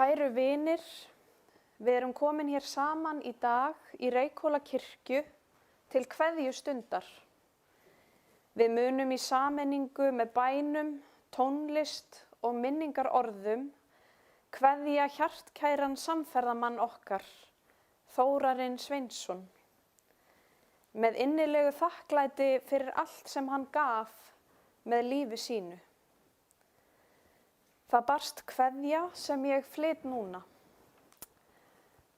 Kæru vinir, við erum komin hér saman í dag í Reykhólakirkju til kveðjustundar. Við munum í sameiningu með bænum, tónlist og minningarorðum kveðja hjartkæran samferðamann okkar, Þórarinn Sveinsson. Með innilegu þakklæti fyrir allt sem hann gaf með lífi sínu. Það barst kveðja sem ég flyt núna.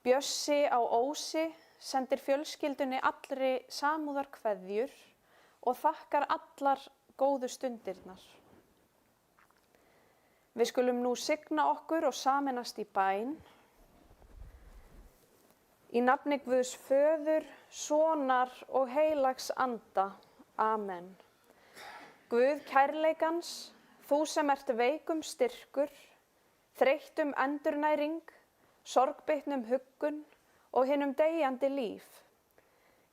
Bjössi á Ósi sendir fjölskyldunni allri samúðarkveðjur og þakkar allar góðu stundirnar. Við skulum nú signa okkur og sameinast í bæn. Í nafni Guðs Föður, Sonar og heilags Anda. Amen. Guð kærleikans, þú sem ert veikum styrkur, þreyttum endurnæring, sorgbyttnum huggun og hinum deyjandi líf.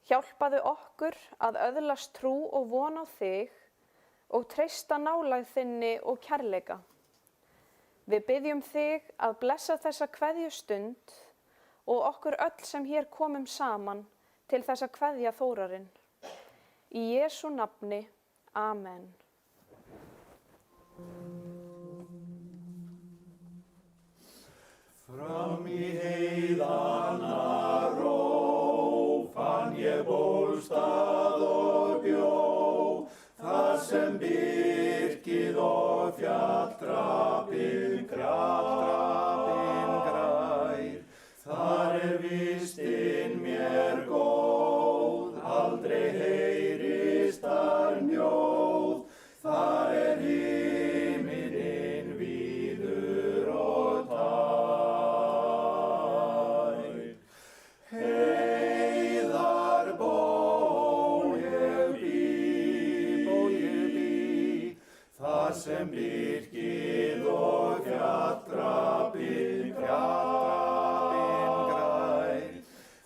Hjálpaðu okkur að öðlast trú og von á þig og treysta nálægð þinni og kærleika. Við biðjum þig að blessa þessa kveðjustund og okkur öll sem hér komum saman til þess að kveðja Þórarinn. Í Jesú nafni, Amen. Fram í heiðana ró fann ég bólstað og bjó, þar sem birkið og fjalldrapinn grær. Þar vistin mér góð, aldrei heyrist þar njóð, þar himinninn víður og tær. Heiðar ból ég bý, þar sem birkið og fjalldrapinn grær.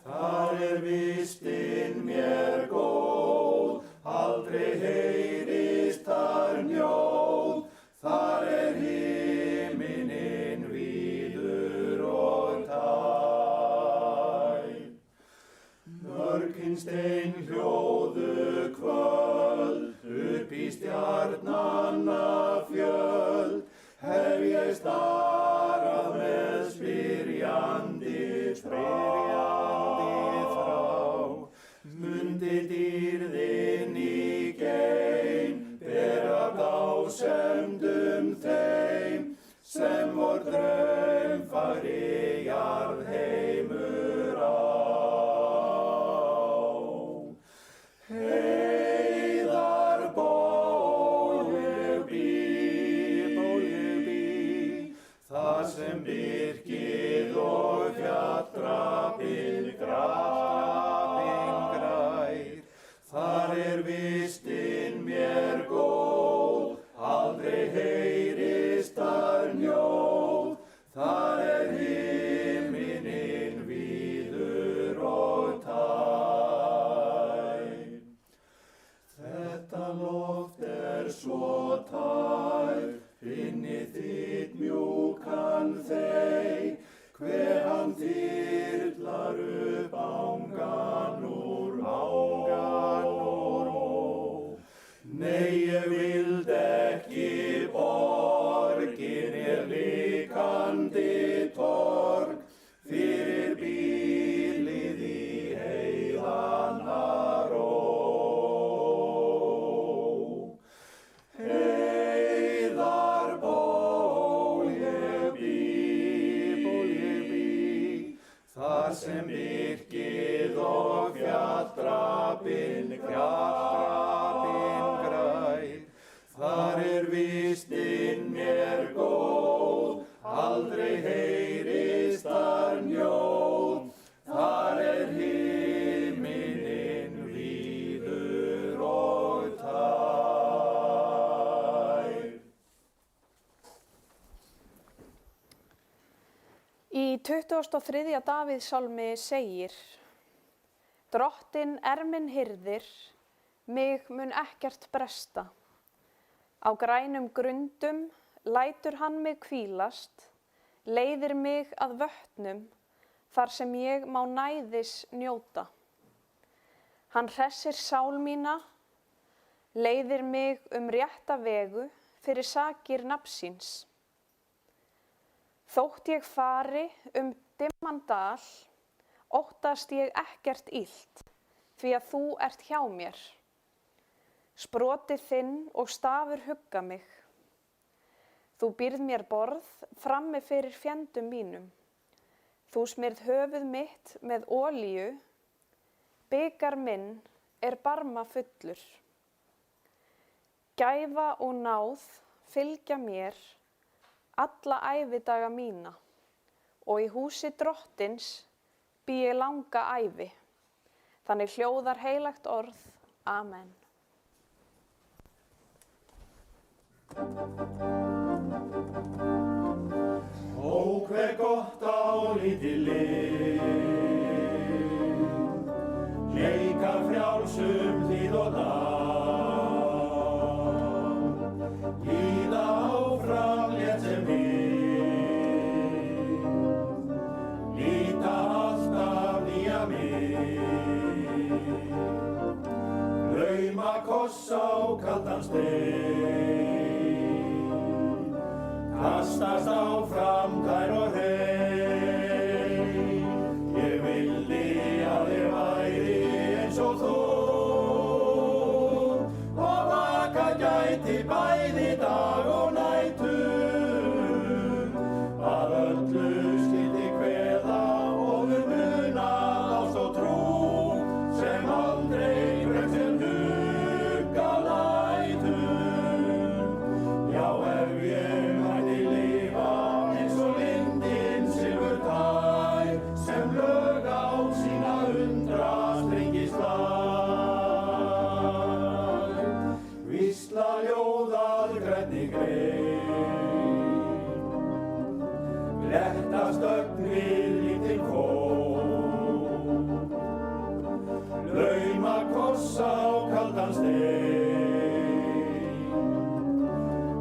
Þar vistin mér góð, aldrei heyrist þar njóð, þar himinninn víður og tær. Mörg hinstein hljóðu kvöld, upp í stjarnanna fjöld, hef ég starað með spyrjandi frá. Mundi dýrðin í geim, bera dásemdum þeim, sem vor draumfagri jarðheimur á. Heiðar ból ég bý, þar sem birkið og fjalldrapinn grær. Þar vistin mér góð, aldrei heyrist þar njóð, þar himinninn víður og tær. Þetta loft svo tær, finnið þitt mjúkan þey, hver hann þyrlar upp ángan úr mó. Nei, ég vild ekki borgin líkandi torg, fyrir bílið í heiðana ró. Heiðar ból ég bý, þar sem birkið og fjalldrapinn grær. Þar vistin mér góð, aldrei heyrist þar njóð, þar himinninn víður og tær. Í 23. Davíðssálmi segir: Drottinn minn hirðir, mig mun ekkert bresta. Á grænum grundum lætur hann mig hvílast, leiðir mig að vötnum, þar sem ég má næðis njóta. Hann hressir sál mína, leiðir mig rétta vegu fyrir sakir nafnsins. Þótt ég fari dimman dal, óttast ég ekkert illt, því að þú ert hjá mér. Sproti þinn og stafur hugga mig. Þú býrð mér borð frammi fyrir fjendum mínum. Þú smyrð höfuð mitt með olíu, bikar minn barma fullur. Gæfa og náð fylgja mér alla ævidaga mína og í húsi Drottins bý ég langa ævi. Þannig hljóðar heilagt orð. Amen. Ó, hve gott á lítið lið, leika frjálsum hlíð og land, líða áfram létt sem við, líta alltaf nýja mið, lauma koss á kaldan stein, kastast áfram tær og hrein. Ég vildi að ég væri eins og þú og vaka gæti bæði dag og nætur, að öllu skyldi kveða og muna ást og trú sem aldrei bregst sem hugga lætur. Já, ef ég Lettast ögn við lítinn kóp, lauma koss á kaldan stein,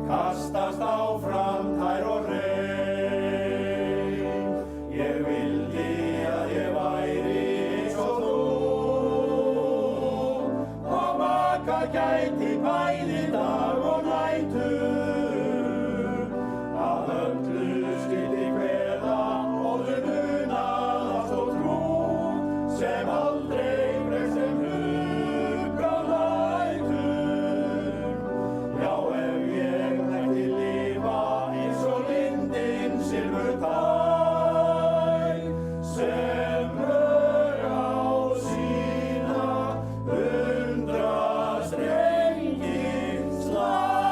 kastast áfram tær og hrein. Ég vildi að ég væri eins og þú og vaka gæti bæði dag og nætur, að öllu skyldi kveða og muna ást og trú sem aldrei bregst sem hugga lætur. Já, ef ég mætti lifa eins og lindin silfurtær, sem lög á sína strengi slær.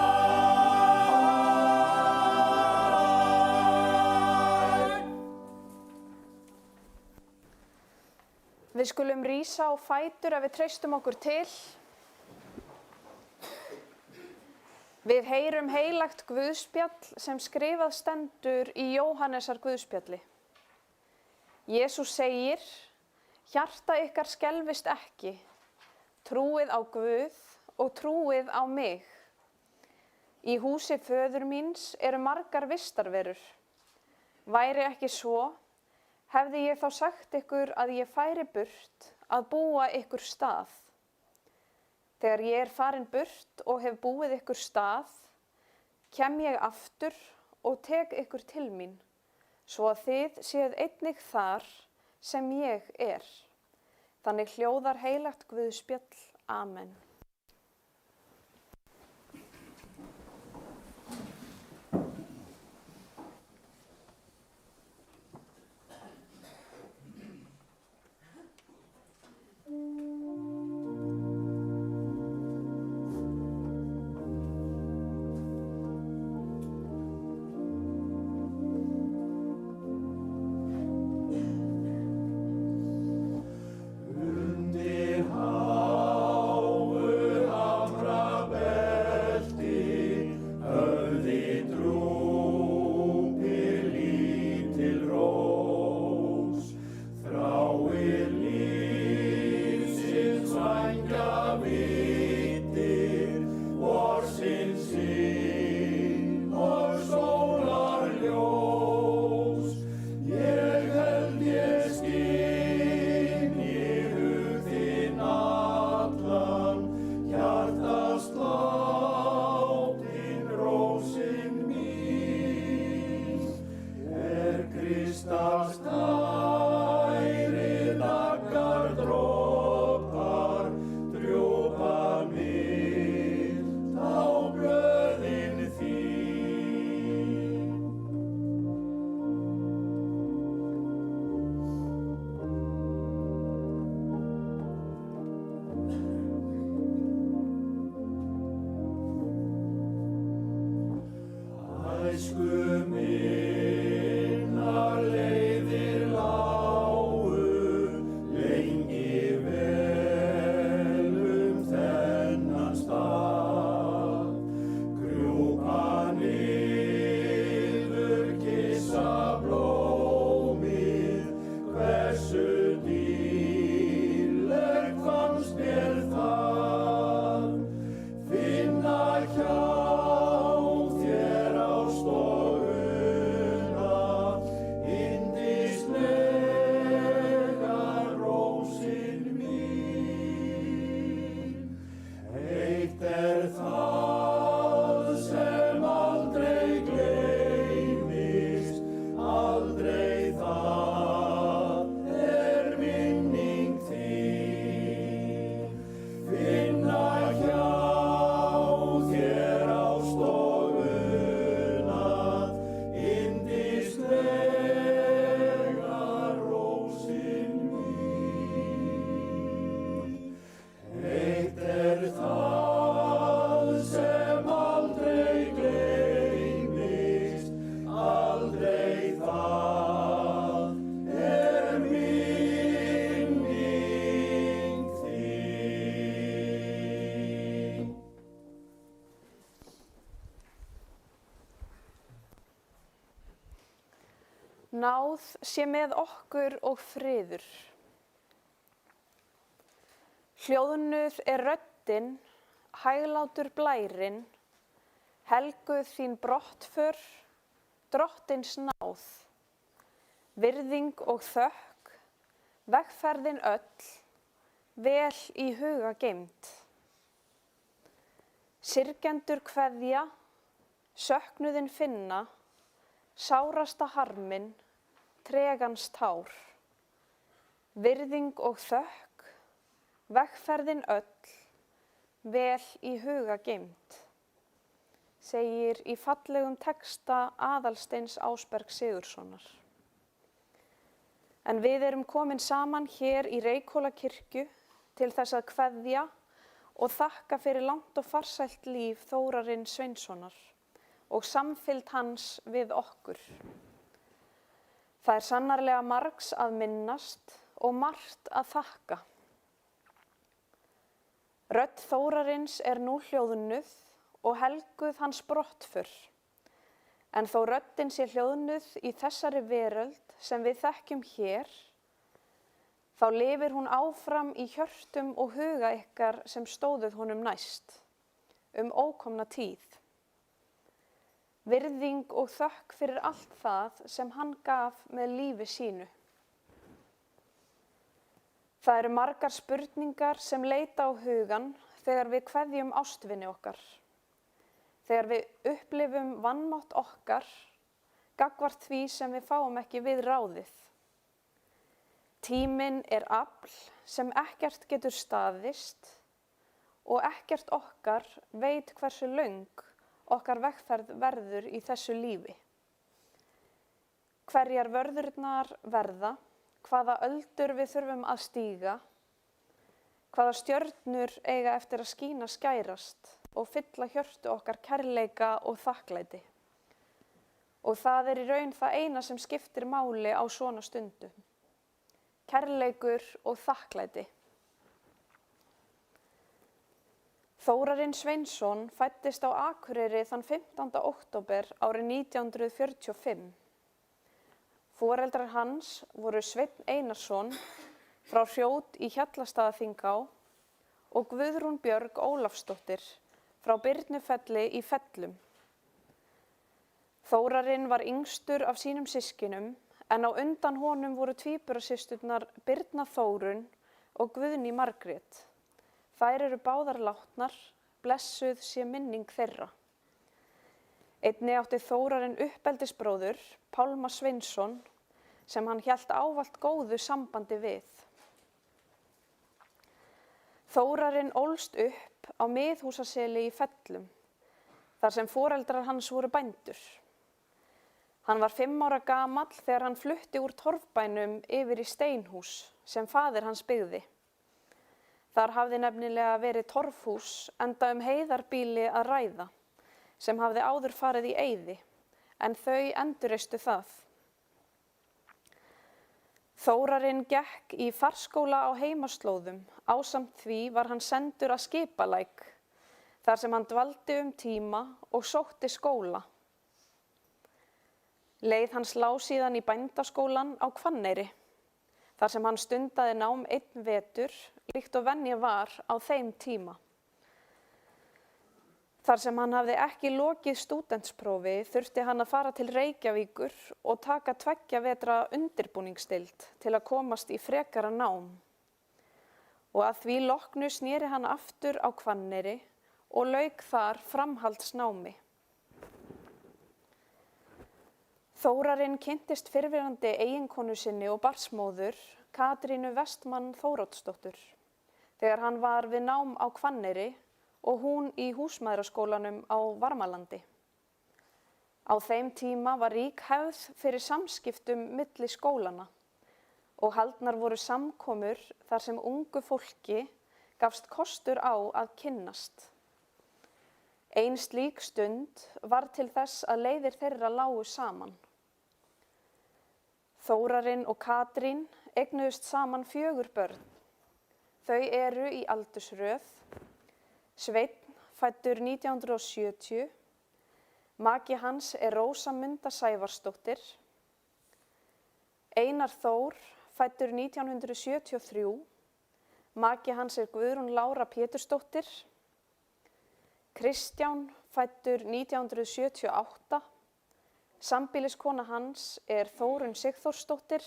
Við skulum rísa á fætur ef við treystum okkur til. Við heyrum heilagt guðspjall sem skrifað stendur í Jóhannesar guðspjalli. Jesús segir: hjarta ykkar skelfist ekki, trúið á Guð og trúið á mig. Í húsi föður míns eru margar vistarverur. Væri ekki svo, hefði ég þá sagt ykkur að ég færi burt að búa ykkur stað. Þegar ég er farin burt og hef búið ykkur stað, kem ég aftur og tek ykkur til mín, svo að þið séuð einnig þar sem ég er. Þannig hljóðar heilagt guðspjall. Amen. Undir háum æsku minnar leiðir lágu lengi vel þennan stað. Krjúpa niður, kyssa blómið, hversu dýrlegt fannst mér það. Finna hjá þér ást og una, yndislega rósin mín. Eitt það sem aldrei gleymist, aldrei það minning þín. Finna hjá þér ást og una, yndislega rósin mín. Eitt það sem aldrei gleymist, aldrei það minning þín. Náð sé með okkur og friður. Hljóðnuð röddin, hæglátur blærinn, helguð þín brottför, drottins náð. Virðing og þökk, vegferðin öll, vel í huga geymd. Syrgjendur kveðja, söknuðin finna, sárasta harminn, tregans tár. Virðing og þökk, vegferðin öll, vel í huga geymd. Segir í fallegum texta Aðalsteins Ásberg Sigurðssonar. En við erum komin saman hér í Reykhólakirkju til þess að kveðja og þakka fyrir langt og farsælt líf Þórarins Sveinssonar og samfylgd hans við okkur. Það sannarlega margs að minnast og margt að þakka. Rödd Þórarins nú hljóðnuð og helguð hans brottför. En þó röddin sé hljóðnuð í þessari veröld sem við þekkjum hér, þá lifir hún áfram í hjörtum og huga ykkar sem stóðuð honum næst, ókomna tíð. Virðing og þökk fyrir allt það sem hann gaf með lífi sínu. Það eru margar spurningar sem leita á hugan þegar við kveðjum ástvini okkar. Þegar við upplifum vanmátt okkar, gagnvart því sem við fáum ekki við ráðið. Tíminn afl sem ekkert getur staðist og ekkert okkar veit hversu löng okkar vegferð verður í þessu lífi. Hverjar vörðurnar verða, hvaða öldur við þurfum að stíga, hvaða stjörnur eiga eftir að skína skærast og fylla hjörtu okkar kærleika og þakklæti. Og það í raun það eina sem skiptir máli á svona stundum. Kærleikur og þakklæti. Þórarinn Sveinsson fæddist á Akureyri þann 15. október árið 1945. Foreldrar hans voru Sveinn Einarsson frá Hrjót í Hjallastaðaþingá og Guðrún Björg Ólafsdóttir frá Birnufelli í Fellum. Þórarinn var yngstur af sínum systkinum en á undan honum voru tvíburasysturnar Birna Þórunn og Guðný Margrét. Þær eru báðar látnar, blessuð sé minning þeirra. Einnig átti Þórarinn uppeldisbróður, Pálma Sveinsson, sem hann hélt ávallt góðu sambandi við. Þórarinn ólst upp á Miðhúsaseli í Fellum, þar sem foreldrar hans voru bændur. Hann var 5 ára gamall þegar hann flutti úr torfbænum yfir í steinhús sem faðir hans byggði. Þar hafði nefnilega verið torfhús enda heiðarbýli að ræða, sem hafði áður farið í eyði, en þau endurreistu það. Þórarinn gekk í farskóla á heimaslóðum, ásamt því var hann sendur að Skipalæk, þar sem hann dvaldi tíma og sótti skóla. Leið hans lá síðan í bændaskólann á Hvanneyri, þar sem hann stundaði nám einn vetur, líkt og venja var á þeim tíma. Þar sem hann hafði ekki lokið stúdentsprófi þurfti hann að fara til Reykjavíkur og taka 2 vetra undirbúningsdeild til að komast í frekara nám. Og að því loknu sneri hann aftur á Hvanneyri og lauk þar framhaldsnámi. Þórarinn kynntist fyrrverandi eiginkonu sinni og barnsmóður, Katrínu Vestmann Þóroddsdóttur, þegar hann var við nám á Hvanneyri og hún í húsmæðraskólanum á Varmalandi. Á þeim tíma var rík hefð fyrir samskiptum milli skólana og haldnar voru samkomur þar sem ungu fólki gafst kostur á að kynnast. Ein slík stund var til þess að leiðir þeirra lágu saman. Þórarinn og Katrín eignuðust saman 4 börn. Þau eru í aldursröð: Sveinn, fæddur 1970, maki hans er Rósa Munda Sævarsdóttir, Einar Þór, fæddur 1973, maki hans er Guðrún Lára Pétursdóttir, Kristján, fæddur 1978, sambýliskona hans er Þórunn Sigþórsdóttir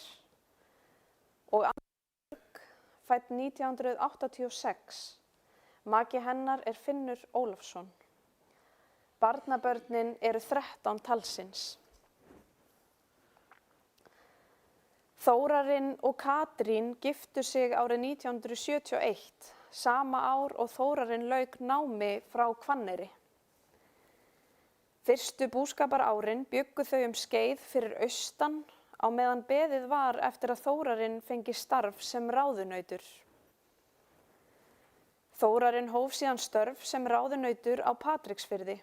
og Anna Björg, fædd 1986, maki hennar er Finnur Ólafsson. Barnabörnin eru 13 talsins. Þórarinn og Katrín giftu sig árið 1971, sama ár og Þórarinn lauk námi frá Hvanneyri. Fyrstu búskaparárin bjuggu þau skeið fyrir austan á meðan beðið var eftir að Þórarinn fengi starf sem ráðunautur. Þórarinn hóf síðan störf sem ráðunautur á Patreksfirði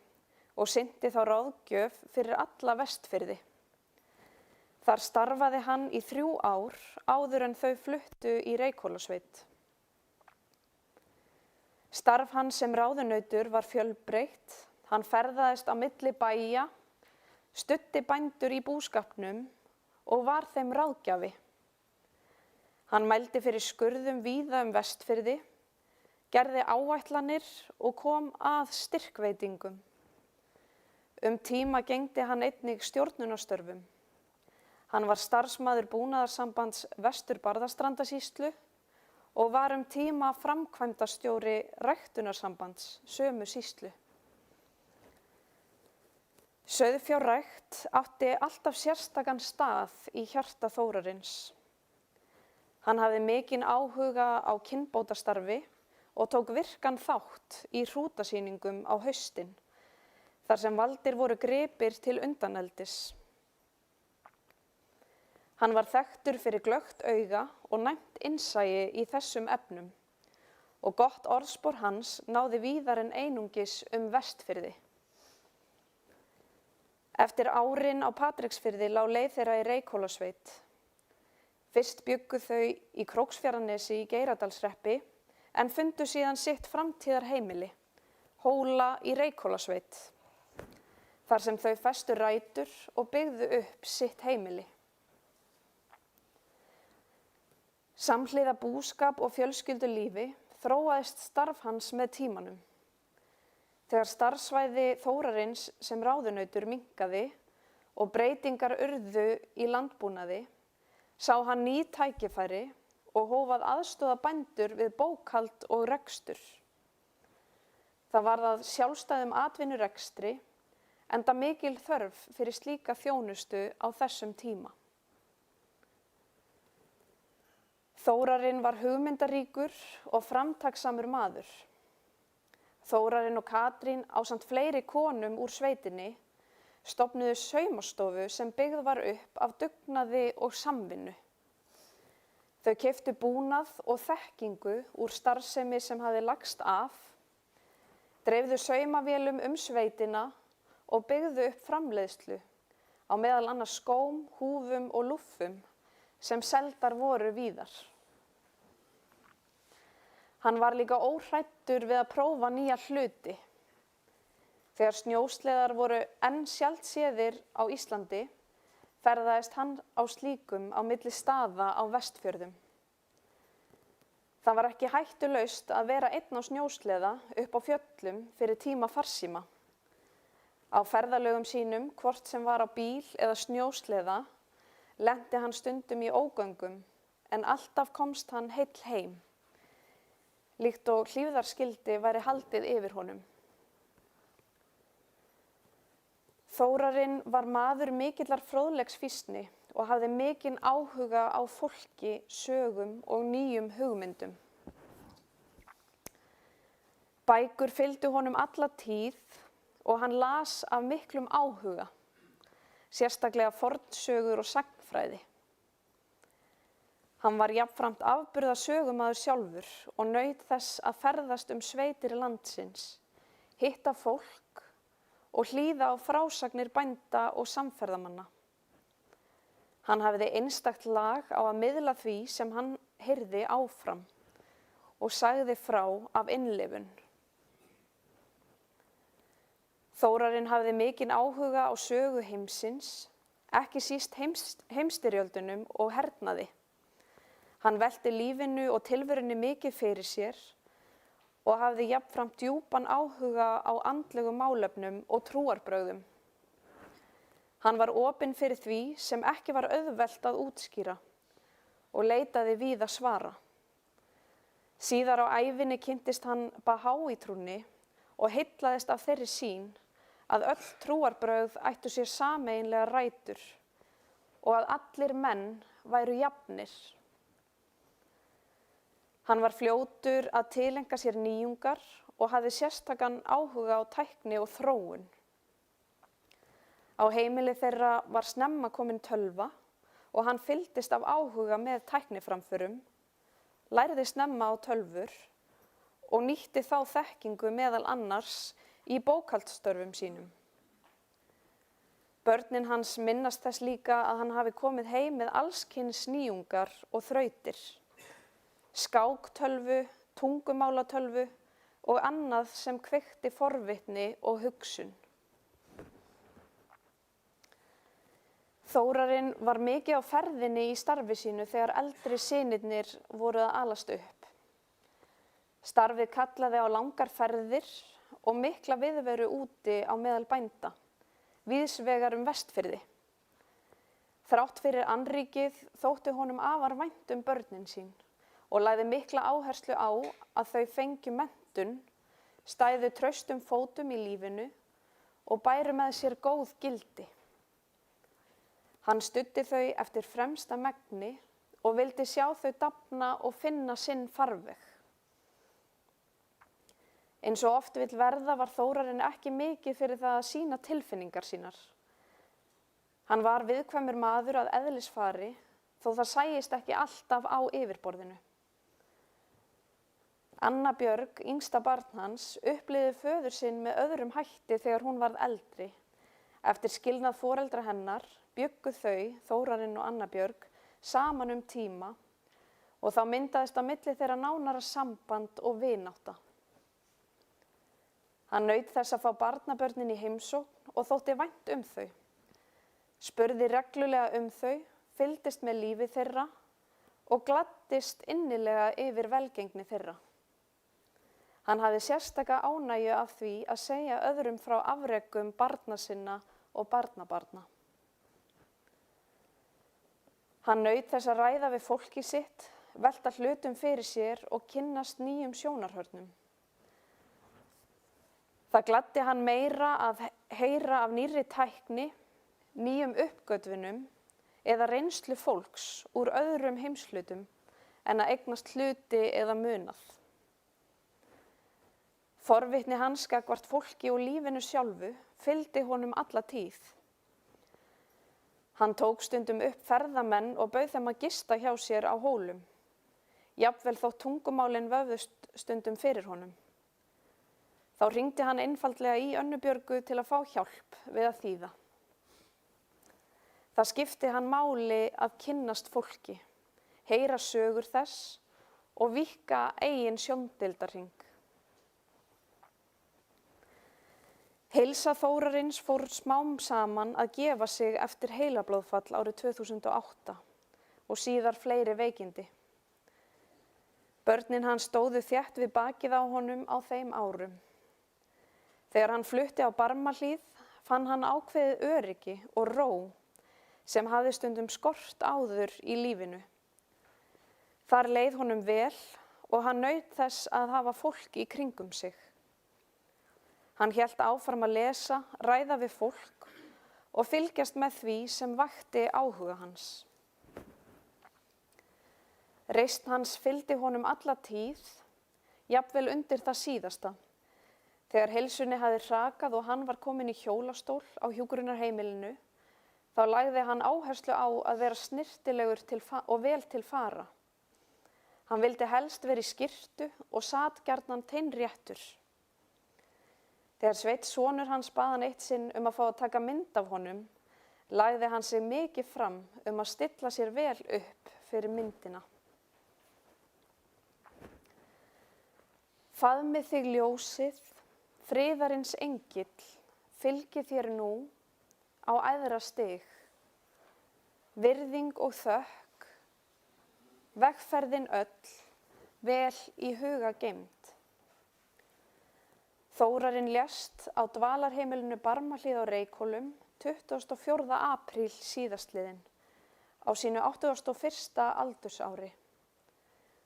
og sinnti þá ráðgjöf fyrir alla Vestfirði. Þar starfaði hann í 3 ár áður en þau fluttu í Reykhólasveit. Starf hans sem ráðunautur var fjölbreytt. Hann ferðaðist á milli bæja, studdi bændur í búskapnum og var þeim ráðgjafi. Hann mældi fyrir skurðum víða Vestfirði, gerði áætlanir og kom að styrkveitingum. Tíma gegndi hann einnig stjórnunarstörfum. Hann var starfsmaður Búnaðarsambands Vestur-Barðastrandasýslu og var tíma framkvæmdastjóri Ræktunarsambands sömu sýslu. Sauðfjárrækt átti alltaf sérstakan stað í hjarta Þórarins. Hann hafði mikinn áhuga á kynbótastarfi og tók virkan þátt í hrútasýningum á haustin, þar sem valdir voru gripir til undaneldis. Hann var þekktur fyrir glöggt auga og næmt innsæi í þessum efnum og gott orðspor hans náði víðar en einungis Vestfirði. Eftir árin á Patreksfirði lá leið þeirra í Reykhólasveit. Fyrst bjuggu þau í Króksfjarðarnesi í Geiradalshreppi en fundu síðan sitt framtíðarheimili, Hóla í Reykhólasveit, þar sem þau festu rætur og byggðu upp sitt heimili. Samhliða búskap og fjölskyldulífi þróaðist starf hans með tímanum. Þegar starfsvæði Þórarins sem ráðunautur minnkaði og breytingar urðu í landbúnaði, sá hann ný tækifæri og hóf að aðstoða bændur við bókhald og rekstur. Það varð að sjálfstæðum atvinnurekstri, enda mikil þörf fyrir slíka þjónustu á þessum tíma. Þórarinn var hugmyndaríkur og framtakssamur maður. Þórarinn og Katrín ásamt fleiri konum úr sveitinni stofnuðu saumastofu sem byggð var upp af dugnaði og samvinnu. Þau keyptu búnað og þekkingu úr starfsemi sem hafði lagst af, dreifðu saumavélum sveitina og byggðu upp framleiðslu á meðal annars skóm, húfum og lúffum sem seldar voru víðar. Hann var líka óhræddur við að prófa nýja hluti. Þegar snjósleðar voru enn sjaldséðir á Íslandi, ferðaðist hann á slíkum á milli staða á Vestfjörðum. Það var ekki hættulaust að vera einn á snjósleða upp á fjöllum fyrir tíma farsíma. Á ferðalögum sínum, hvort sem var á bíl eða snjósleða, lenti hann stundum í ógöngum, en alltaf komst hann heill heim, líkt og hlífðarskildi væri haldið yfir honum. Þórarinn var maður mikillar fróðleiksfýsni og hafði mikinn áhuga á fólki, sögum og nýjum hugmyndum. Bækur fylgdu honum alla tíð og hann las af miklum áhuga, sérstaklega fornsögur og sagnfræði. Hann var jafnframt afburða sögumaður sjálfur og naut þess að ferðast sveitir landsins, hitta fólk og hlýða á frásagnir bænda og samferðamanna. Hann hafði einstakt lag á að miðla því sem hann heyrði áfram og sagði frá af innlifun. Þórarinn hafði mikinn áhuga á sögu heimsins, ekki síst heimsstyrjöldunum og hernaði. Hann velti lífinu og tilverunni mikið fyrir sér og hafði jafnframt djúpan áhuga á andlegum málefnum og trúarbrögðum. Hann var opinn fyrir því sem ekki var auðvelt að útskýra og leitaði víða svara. Síðar á ævinni kynntist hann Bahá'í-trúnni og heillaðist af þeirri sýn að öll trúarbrögð ættu sér sameiginlegar rætur og að allir menn væru jafnir. Hann var fljótur að tileinka sér nýjungar og hafði sérstakan áhuga á tækni og þróun. Á heimili þeirra var snemma komin tölva og hann fylgdist af áhuga með tækniframförum, lærði snemma á tölvur og nýtti þá þekkingu meðal annars í bókhaldsstörfum sínum. Börnin hans minnast þess líka að hann hafi komið heim með alls kyns nýjungar og þrautir, skáktölvu, tungumálatölvu og annað sem kveikti forvitni og hugsun. Þórarinn var mikið á ferðinni í starfi sínu þegar eldri synirnir voru að alast upp. Starfið kallaði á langar ferðir og mikla viðveru úti á meðal bænda, víðs vegar Vestfirði. Þrátt fyrir annríkið þótti honum afar vænt börnin sín og lagði mikla áherslu á að þau fengju menntun, stæðu traustum fótum í lífinu og bæru með sér góð gildi. Hann studdi þau eftir fremsta megni og vildi sjá þau dafna og finna sinn farveg. Eins og oft vill verða var Þórarinn ekki mikið fyrir það að sýna tilfinningar sínar. Hann var viðkvæmur maður að eðlisfari þó það sæist ekki alltaf á yfirborðinu. Anna Björg, yngsta barn hans, upplifði föður sinn með öðrum hætti þegar hún varð eldri. Eftir skilnað foreldra hennar bjuggu þau, Þórarinn og Anna Björg, saman tíma og þá myndaðist á milli þeirra nánara samband og vinátta. Hann naut þess að fá barnabörnin í heimsókn og þótti vænt þau. Spurði reglulega þau, fylgdist með lífi þeirra og gladdist innilega yfir velgengni þeirra. Hann hafði sérstaka ánægju af því að segja öðrum frá afrekum barna sinna og barnabarna. Hann naut þess að ræða við fólki sitt, velta hlutum fyrir sér og kynnast nýjum sjónarhornum. Það gladdi hann meira að heyra af nýrri tækni, nýjum uppgötvunum eða reynslu fólks úr öðrum heimshlutum en að eignast hluti eða munað. Forvitni hans gagnvart fólki og lífinu sjálfu fylgdi honum alla tíð. Hann tók stundum upp ferðamenn og bauð þeim að gista hjá sér á hólum. Jafnvel þótt tungumálin vöfðust stundum fyrir honum. Þá hringdi hann einfaldlega í Önnu Björgu til að fá hjálp við að þýða. Það skipti hann máli að kynnast fólki, heyra sögur þess og víkka eigin sjóndeildarhring. Heilsa Þórarins fór smám saman að gefa sig eftir heilablóðfall árið 2008 og síðar fleiri veikindi. Börnin hans stóðu þétt við bakið á honum á þeim árum. Þegar hann flutti á Barmahlíð fann hann ákveðið öryggi og ró sem hafði stundum skort áður í lífinu. Þar leið honum vel og hann naut þess að hafa fólk í kringum sig. Hann hélt áfram að lesa, ræða við fólk og fylgjast með því sem vakti áhuga hans. Reisn hans fylgdi honum alla tíð, jafnvel undir það síðasta. Þegar heilsunni hafði hrakað og hann var kominn í hjólastól á hjúkrunarheimilinu, þá lagði hann áherslu á að vera snyrtilegur og vel til fara. Hann vildi helst vera í skyrtu og sat gjarnan teinréttur. Þegar Sveinn sonur hans bað hann eitt sinn að fá að taka mynd af honum, lagði hann sig mikið fram að stilla sér vel upp fyrir myndina. Faðmið þig ljósið, friðarins engill, fylgi þér nú á æðra stig. Virðing og þökk, vegferðin öll, vel í huga geymd. Þórarinn lést á dvalarheimilinu Barmahlíð á Reykhólum 24. apríl síðastliðinn á sínu 81. aldursári.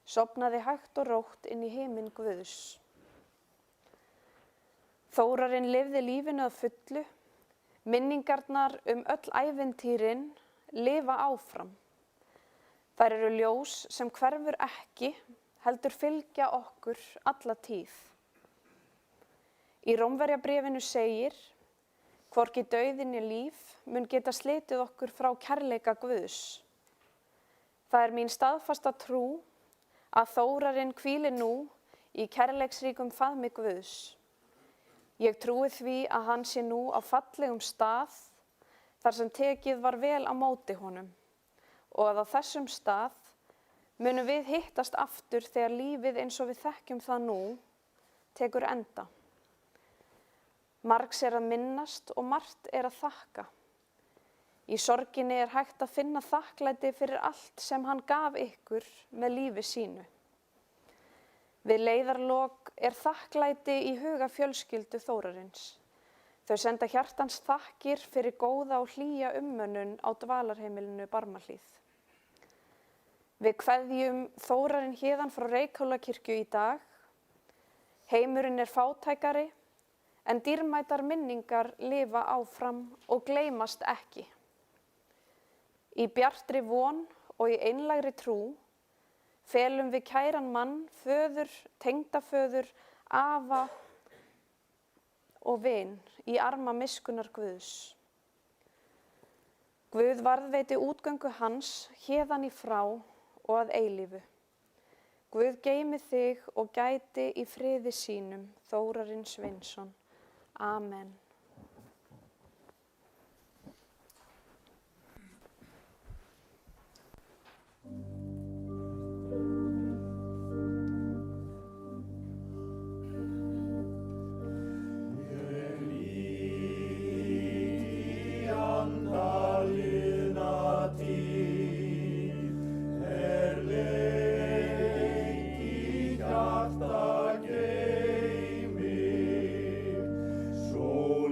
Sofnaði hægt og rótt inn í himinn Guðs. Þórarinn lifði lífinu að fullu, minningarnar öll ævintýrin lifa áfram. Þær eru ljós sem hverfur ekki, heldur fylgja okkur alla tíð. Í Rómverjabréfinu segir, hvorki dauði né líf mun geta slitið okkur frá kærleika Guðs. Það er mín staðfasta trú að Þórarinn hvíli nú í kærleiksríkum faðmi Guðs. Ég trúi því að hann sé nú á fallegum stað þar sem tekið var vel á móti honum og að á þessum stað munum við hittast aftur þegar lífið eins og við þekkjum það nú tekur enda. Margs er að minnast og margt er að þakka. Í sorginni er hægt að finna þakklæti fyrir allt sem hann gaf ykkur með lífi sínu. Við leiðarlok er þakklæti í huga fjölskyldu Þórarins. Þau senda hjartans þakkir fyrir góða og hlýja umönnun á dvalarheimilinu Barmahlíð. Við kveðjum Þórarinn héðan frá Reykhólakirkju í dag. Heimurinn er fátækari, en dýrmætar minningar lifa áfram og gleymast ekki. Í bjartri von og í einlægri trú felum við kæran mann, föður, tengdaföður, afa og vin í arma miskunnar Guðs. Guð varðveiti útgöngu hans héðan í frá og að eilífu. Guð geymi þig og gæti í friði sínum, Þórarinn Sveinsson. Amen. So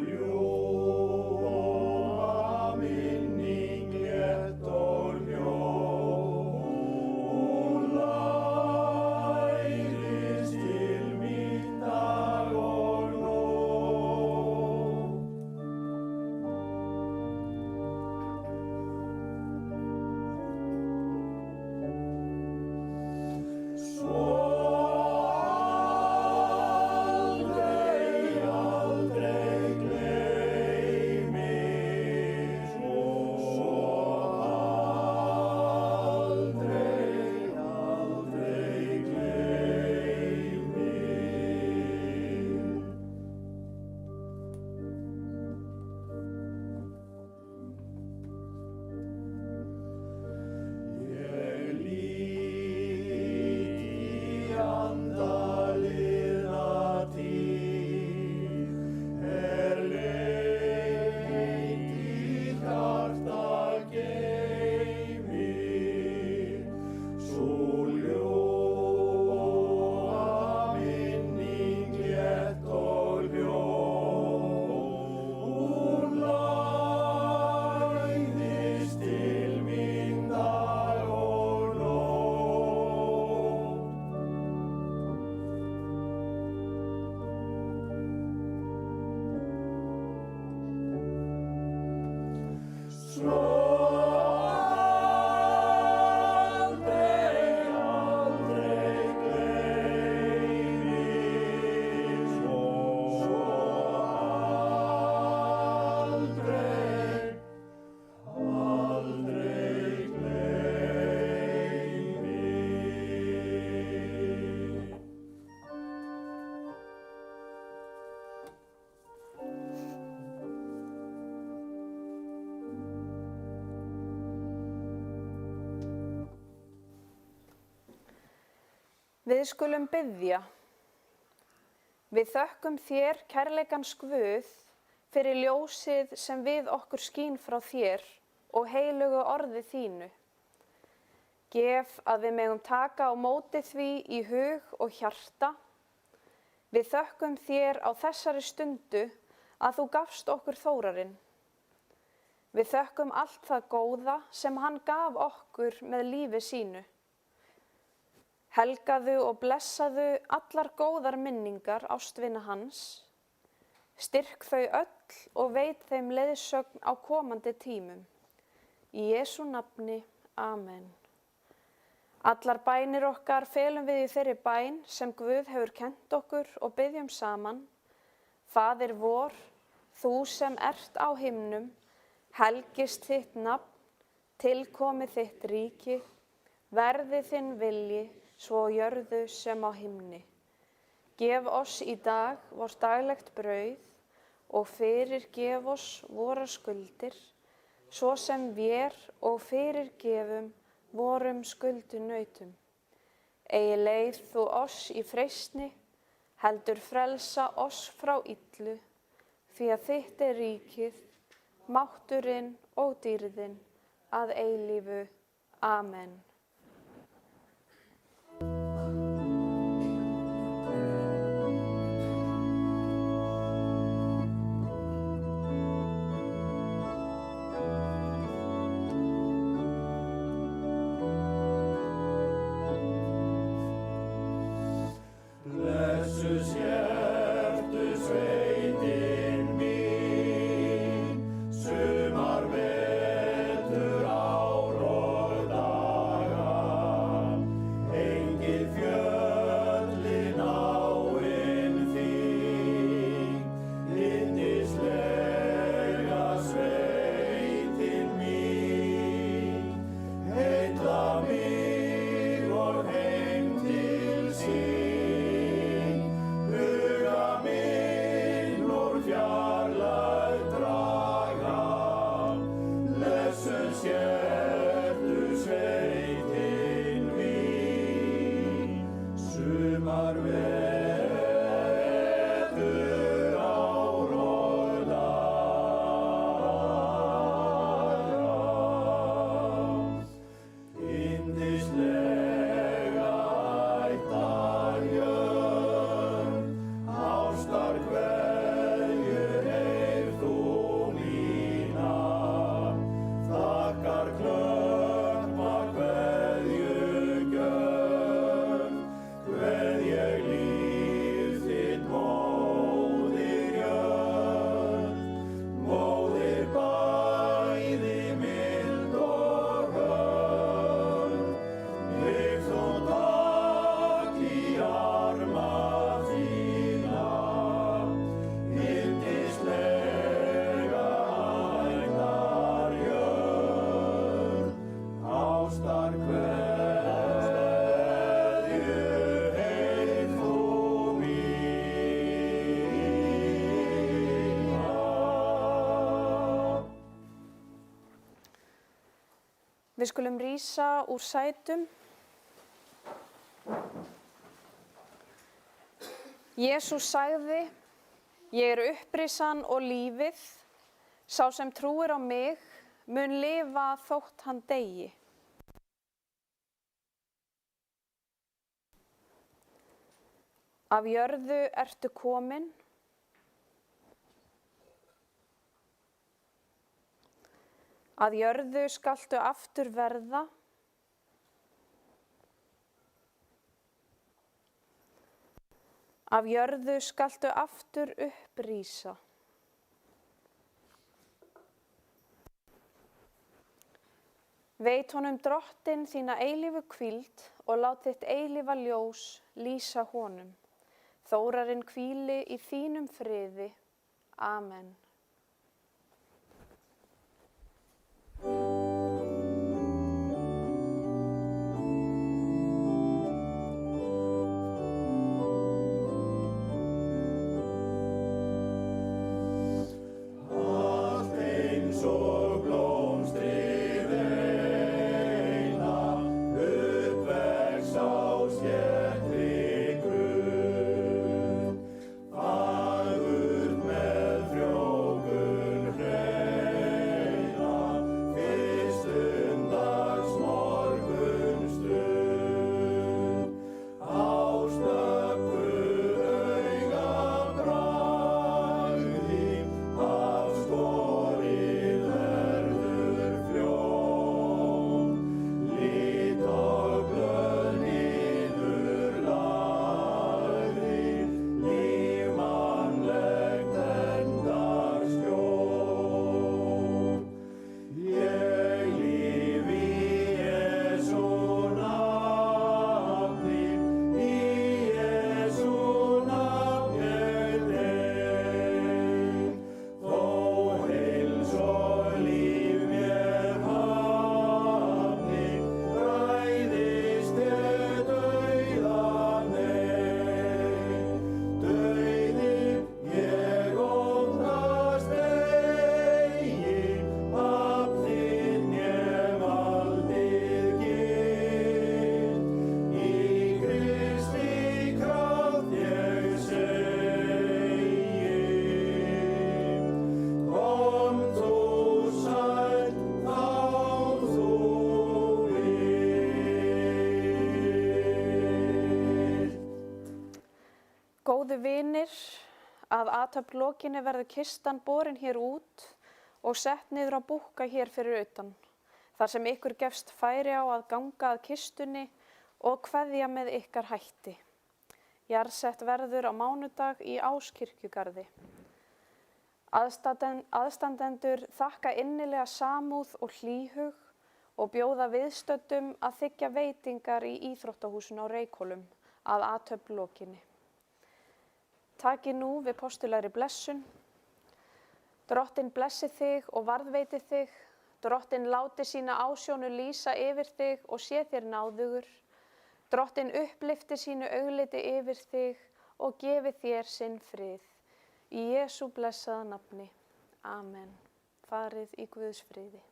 Við skulum biðja. Við þökkum þér, kærleikans Guð, fyrir ljósið sem við okkur skín frá þér og heilugu orði þínu. Gef að við megum taka á móti því í hug og hjarta. Við þökkum þér á þessari stundu að þú gafst okkur Þórarinn. Við þökkum allt það góða sem hann gaf okkur með lífi sínu. Helgaðu og blessaðu allar góðar minningar ástvina hans. Styrk þau öll og veit þeim leiðsögn á komandi tímum. Í Jesú nafni, amen. Allar bænir okkar felum við í þeirri bæn sem Guð hefur kennt okkur og biðjum saman. Faðir vor, þú sem ert á himnum, helgist þitt nafn, tilkomi þitt ríki, verði þinn vilji, svo á jörðu sem á himni. Gef oss í dag vort daglegt brauð og fyrirgef oss vorar skuldir, svo sem vér og fyrirgefum vorum skuldunautum. Eigi leið þú oss í freistni, heldur frelsa oss frá illu, því að þitt er ríkið, mátturinn og dýrðin að eilífu. Amen. Við skulum rísa úr sætum. Jesús sagði, ég er upprisan og lífið, sá sem trúir á mig mun lifa þótt hann deyi. Af jörðu ertu komin, að jörðu skaltu aftur verða, af jörðu skaltu aftur upprísa. Veit honum Drottinn þína eilífu hvíld og lát þitt eilífa ljós lýsa honum. Þórarinn hvíli í þínum friði. Amen. Uppvex á sléttri athöfn lokinni verður kistan borin hér út og sett niður á búkka hér fyrir utan, þar sem ykkur gefst færi á að ganga að kistunni og kveðja með ykkar hætti. Jarðsett verður á mánudag í Áskirkjugarði. Aðstandendur þakka innilega samúð og hlýhug og bjóða viðstöddum að þiggja veitingar í íþróttahúsinu á Reykhólum að athöfn lokinni. Takið nú við postulegri blessun. Drottinn blessi þig og varðveiti þig. Drottinn láti sína ásjónu lýsa yfir þig og sé þér náðugur. Drottinn upplifti sínu augliti yfir þig og gefi þér sinn frið. Í Jesú blessaða nafni. Amen. Farið í Guðs friði.